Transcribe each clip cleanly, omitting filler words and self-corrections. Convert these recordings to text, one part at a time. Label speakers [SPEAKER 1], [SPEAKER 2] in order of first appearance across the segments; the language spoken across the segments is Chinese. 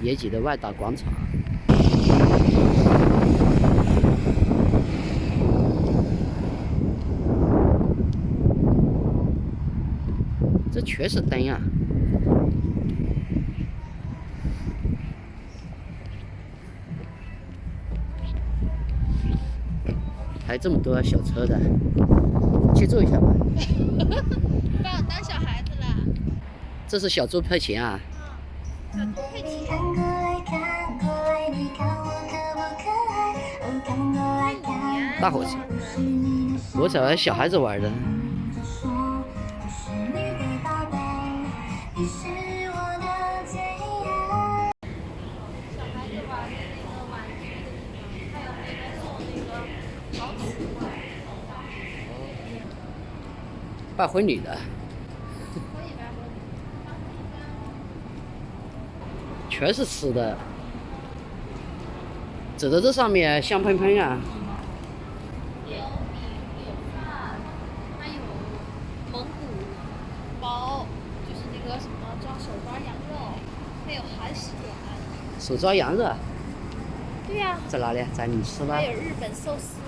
[SPEAKER 1] 野鸡的外大广场。这全是灯啊！还有这么多小车的，去坐一下吧。
[SPEAKER 2] 把我当小孩子了。
[SPEAKER 1] 这是小猪佩奇啊！
[SPEAKER 2] 小猪佩奇。
[SPEAKER 1] 大火车，我找小孩子玩的。办婚礼的，全是吃的，走到这上面香喷喷啊！
[SPEAKER 2] 有米有饭，还有蒙古包，就是那个什么手抓羊肉，还有韩式卷。
[SPEAKER 1] 手抓羊肉？
[SPEAKER 2] 对呀、
[SPEAKER 1] 在哪里？在你吃吗？
[SPEAKER 2] 还有日本寿司。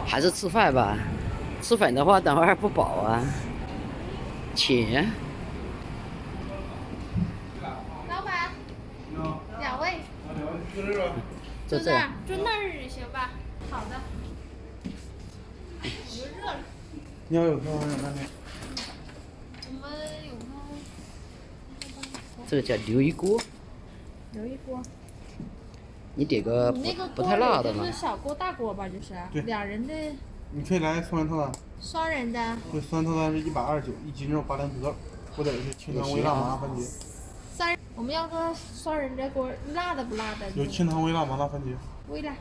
[SPEAKER 1] 还是吃饭吧，吃饭的话等会儿不饱啊。请。
[SPEAKER 2] 老板，两位。
[SPEAKER 1] 就这样。
[SPEAKER 2] 就那儿行吧？好的。我就热了。
[SPEAKER 3] 你要有汤有那边。
[SPEAKER 2] 我们有汤。
[SPEAKER 1] 这个叫牛一锅。
[SPEAKER 2] 留一锅。
[SPEAKER 1] 你点个不太辣的吗？
[SPEAKER 2] 就是小锅大锅吧，就是两人的。
[SPEAKER 3] 你可以来双人套餐。
[SPEAKER 2] 双人的。对，
[SPEAKER 3] 双人套餐是129，一斤肉8两皮，或者是清汤微辣麻辣番茄。
[SPEAKER 2] 我们要个双人的锅，辣的不辣的？
[SPEAKER 3] 有清汤微辣麻辣番茄。
[SPEAKER 2] 微辣。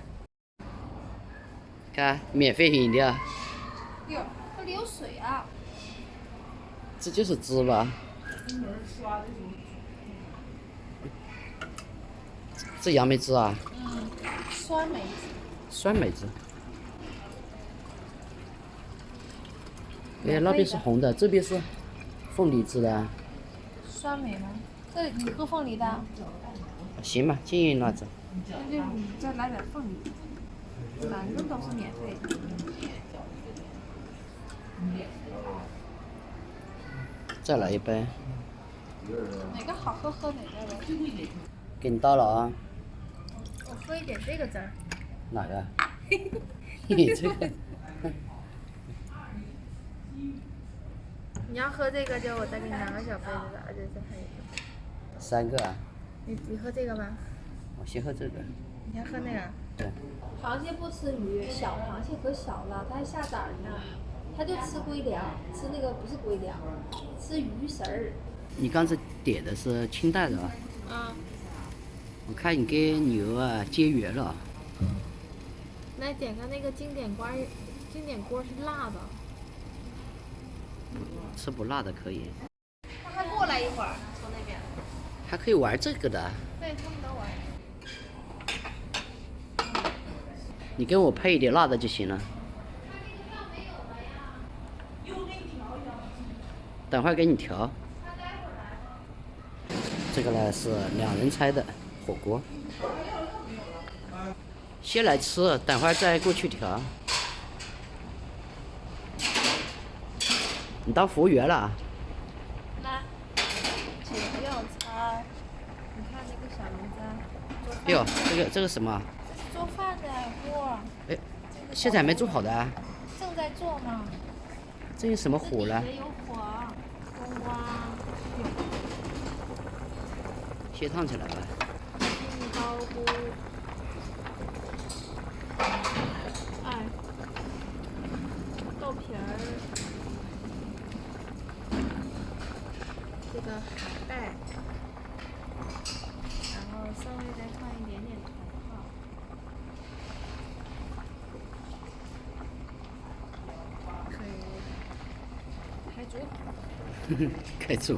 [SPEAKER 1] 看，免费饮料。
[SPEAKER 2] 哟，这里有水啊！
[SPEAKER 1] 这就是汁吧？这杨梅汁啊？
[SPEAKER 2] 酸梅汁。
[SPEAKER 1] 酸梅汁。哎，那边是红的，这边是凤梨汁的。
[SPEAKER 2] 酸梅吗？这你喝凤梨的？
[SPEAKER 1] 行吧，建议那种。
[SPEAKER 2] 那就你再来点凤梨，反正都是免费的。
[SPEAKER 1] 再来一杯。
[SPEAKER 2] 哪个好喝喝哪个呗。
[SPEAKER 1] 给你倒了啊。
[SPEAKER 2] 我喝一点这个汁儿。
[SPEAKER 1] 哪个？你这个。
[SPEAKER 2] 你要喝这个就我再给你拿个小杯子的，而且这还有一个。
[SPEAKER 1] 3个啊？
[SPEAKER 2] 你喝这个吗？
[SPEAKER 1] 我先喝这个。
[SPEAKER 2] 你要喝那个？
[SPEAKER 1] 对。
[SPEAKER 2] 螃蟹不吃鱼，小螃蟹可小了，它还下崽呢。它就吃龟粮，吃那个不是龟粮，吃鱼食儿。
[SPEAKER 1] 你刚才点的是清淡的吧？
[SPEAKER 2] 啊。
[SPEAKER 1] 我看你跟牛啊结缘了。
[SPEAKER 2] 来点个那个经典锅是辣的。
[SPEAKER 1] 吃不辣的可以。
[SPEAKER 2] 他还过来一会儿，从那边。
[SPEAKER 1] 还可以玩这个的。
[SPEAKER 2] 对，他们都玩。
[SPEAKER 1] 你给我配一点辣的就行了。等会儿给你调。这个呢是2人餐的火锅。先来吃，等会儿再过去调。你当服务员了？
[SPEAKER 2] 来，请用餐。你看那个小笼子。
[SPEAKER 1] 哟，这个什么？
[SPEAKER 2] 这是做饭的锅。
[SPEAKER 1] 哎，现在还没做好的啊？
[SPEAKER 2] 正在做呢。
[SPEAKER 1] 这有什么火呢？
[SPEAKER 2] 这里有火，冬瓜。
[SPEAKER 1] 先烫起来吧。
[SPEAKER 2] 杏鲍菇。豆皮儿。这个海带，然后稍微再放一点点茼蒿。可以开煮。
[SPEAKER 1] 开煮。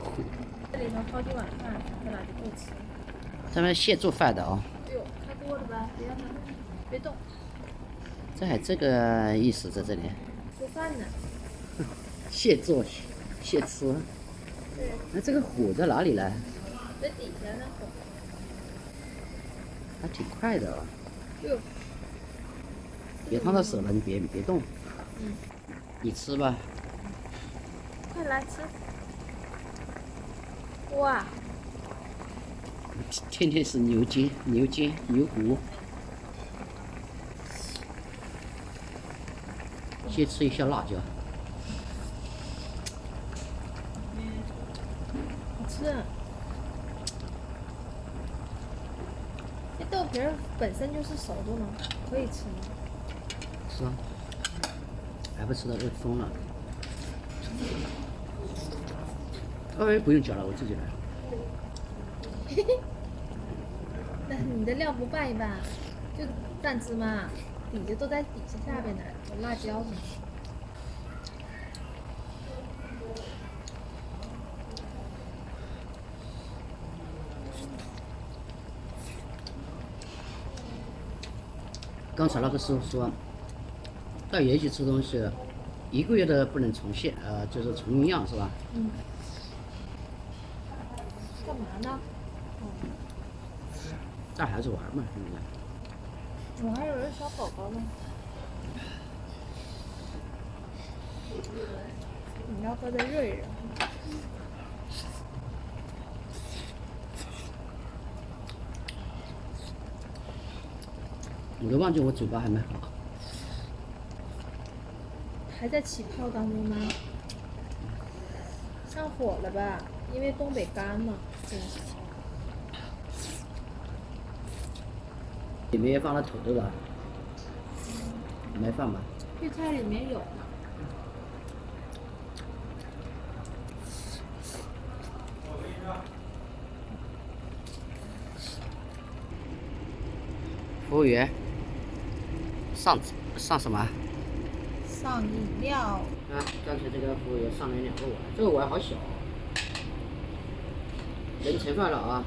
[SPEAKER 2] 这里头好几碗饭，咱俩就够吃。
[SPEAKER 1] 他们现做饭的哦。
[SPEAKER 2] 哎呦，开锅了呗，别让它，别动。
[SPEAKER 1] 这还这个意思在这里。
[SPEAKER 2] 做饭呢。
[SPEAKER 1] 现做现吃。那这个火在哪里呢？
[SPEAKER 2] 在底下那火。
[SPEAKER 1] 还挺快的哦。
[SPEAKER 2] 哟。
[SPEAKER 1] 别烫到手了，你别动。
[SPEAKER 2] 嗯。
[SPEAKER 1] 你吃吧。
[SPEAKER 2] 快来吃。哇。
[SPEAKER 1] 天天是牛筋、牛骨。先吃一下辣椒。
[SPEAKER 2] 好吃啊。这豆皮儿本身就是熟的吗？可以吃吗？
[SPEAKER 1] 吃啊。还不吃到饿疯了。哎，不用搅了，我自己来。
[SPEAKER 2] 嘿嘿。那你的料不拌一拌，就蘸芝麻，底子都在底下边呢，有辣椒什么的。
[SPEAKER 1] 刚才那个师傅说，到园区吃东西，1个月都不能重现，就是重营养是吧？
[SPEAKER 2] 嗯。干嘛呢？
[SPEAKER 1] 带孩子玩嘛，是不是？
[SPEAKER 2] 我还以为是小宝宝呢。饮料喝的热热。
[SPEAKER 1] 我都忘记我嘴巴还没好。
[SPEAKER 2] 还在起泡当中吗？上火了吧？因为东北干嘛，这个时候。
[SPEAKER 1] 里面也放了土豆吧？没放吧？
[SPEAKER 2] 配菜里面有。
[SPEAKER 1] 服务员，上什么？
[SPEAKER 2] 上饮料。
[SPEAKER 1] 啊，刚才这个服务员上来2个碗，这个碗好小、哦。人盛饭了啊！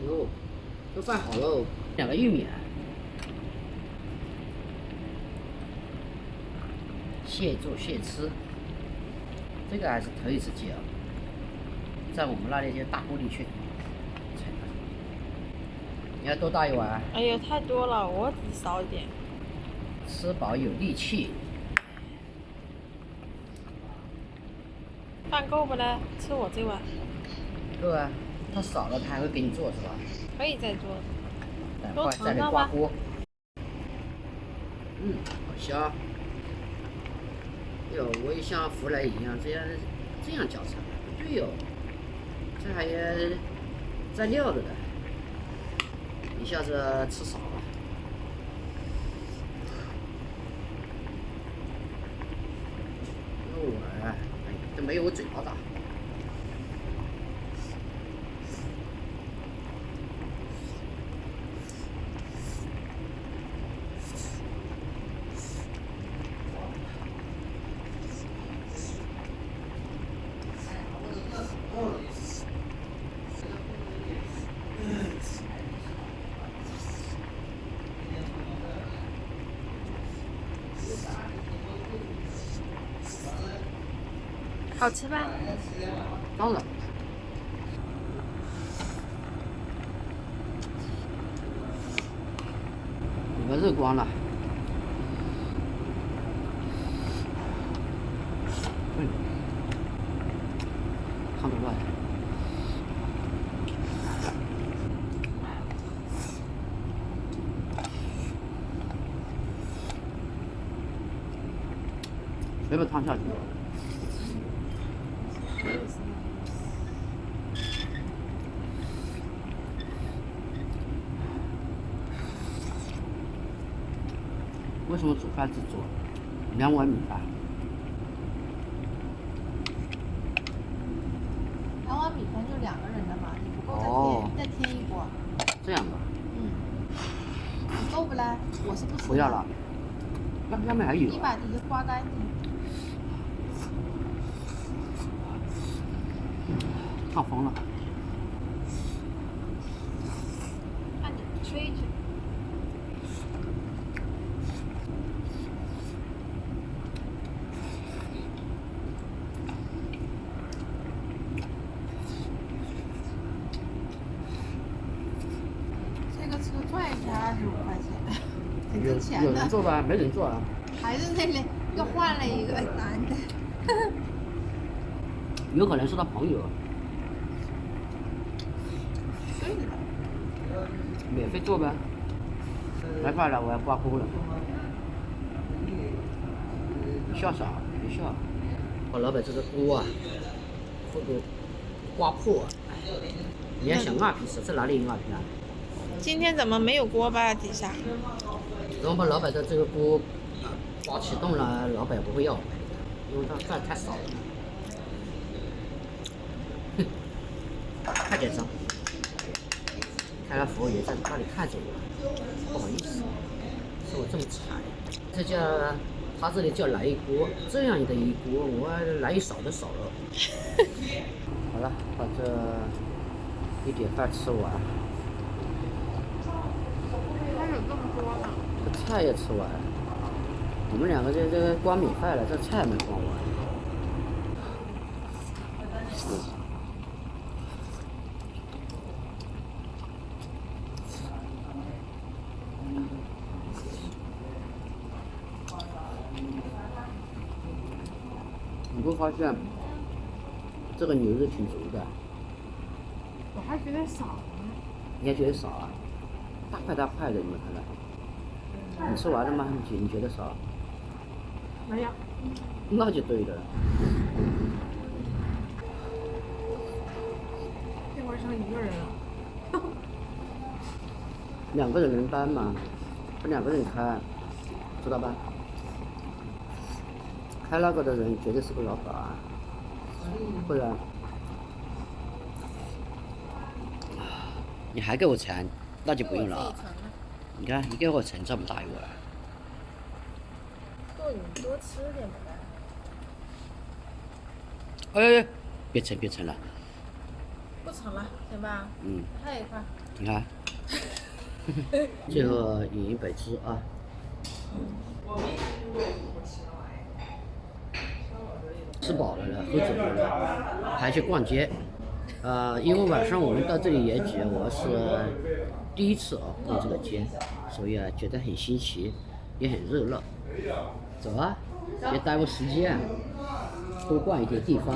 [SPEAKER 1] 哟，都拌好喽，2个玉米。现做现吃，这个还是头一次见啊，在我们那里就大锅里去。你要多大一碗？
[SPEAKER 2] 哎呀，太多了，我只少一点。
[SPEAKER 1] 吃饱有力气。
[SPEAKER 2] 饭够不呢？吃我这碗。
[SPEAKER 1] 够啊，他少了他还会给你做是吧？
[SPEAKER 2] 可以再做。
[SPEAKER 1] 等会再来刮锅。好香。哟，我也像福来一样这样搅菜，不对哟，这还有蘸料的呢，一下子吃少了。那碗都没有我嘴巴大。
[SPEAKER 2] 好吃吧？
[SPEAKER 1] 当然。你们热光了。烫得乱。别把烫下去。为什么煮饭只做2碗米饭
[SPEAKER 2] ？2碗米饭就2个人的嘛，你不够再添一锅。
[SPEAKER 1] 这样的。
[SPEAKER 2] 你够不嘞？我是不吃。
[SPEAKER 1] 不要了。那下面还有。
[SPEAKER 2] 你把底下刮干净。
[SPEAKER 1] 烫疯了。
[SPEAKER 2] 看你吹去。
[SPEAKER 1] 人有人做吧？没人做啊。
[SPEAKER 2] 还是那里又换了一个男的。
[SPEAKER 1] 有可能是他朋友。免费做呗。来饭了，我要刮锅了。你笑啥？别笑。我老板这个锅啊，会不会刮破啊？你要想2皮是哪里有2皮啊？
[SPEAKER 2] 今天怎么没有锅巴底下？
[SPEAKER 1] 然后把老板的这个锅刮启动了，老板不会要我赔的，因为他饭太少了。哼，太紧张。看来服务员在那里看着我，不好意思，说我这么惨。这叫他这里叫来一锅，这样的一锅，我来一勺都少了。好了，把这一点饭吃完。
[SPEAKER 2] 还有这么多呢。
[SPEAKER 1] 这菜也吃完了，我们两个这个光米饭了，这菜没光完。你会发现这个牛肉挺足的。
[SPEAKER 2] 我还觉得少呢。
[SPEAKER 1] 你还觉得少啊？大块大块的，你们看看。你吃完了吗？你觉得少？
[SPEAKER 2] 没有。
[SPEAKER 1] 那就对了。
[SPEAKER 2] 这会儿剩1个人了。
[SPEAKER 1] 2个人轮班嘛，不2个人开，知道吧？开那个的人绝对是个老板，不然你还给我盛，那就不用了。你看，你给我盛这么大一碗。
[SPEAKER 2] 够你多吃点呗。
[SPEAKER 1] 哎，别盛了。
[SPEAKER 2] 不盛了，行吧？
[SPEAKER 1] 嗯。
[SPEAKER 2] 还有一块。
[SPEAKER 1] 你看。最后饮一杯汁啊。吃饱了喝酒了，还去逛街。因为晚上我们到这里演讲，我是第一次逛这个街，所以觉得很新奇，也很热闹。走啊，别耽误时间，多逛一点地方。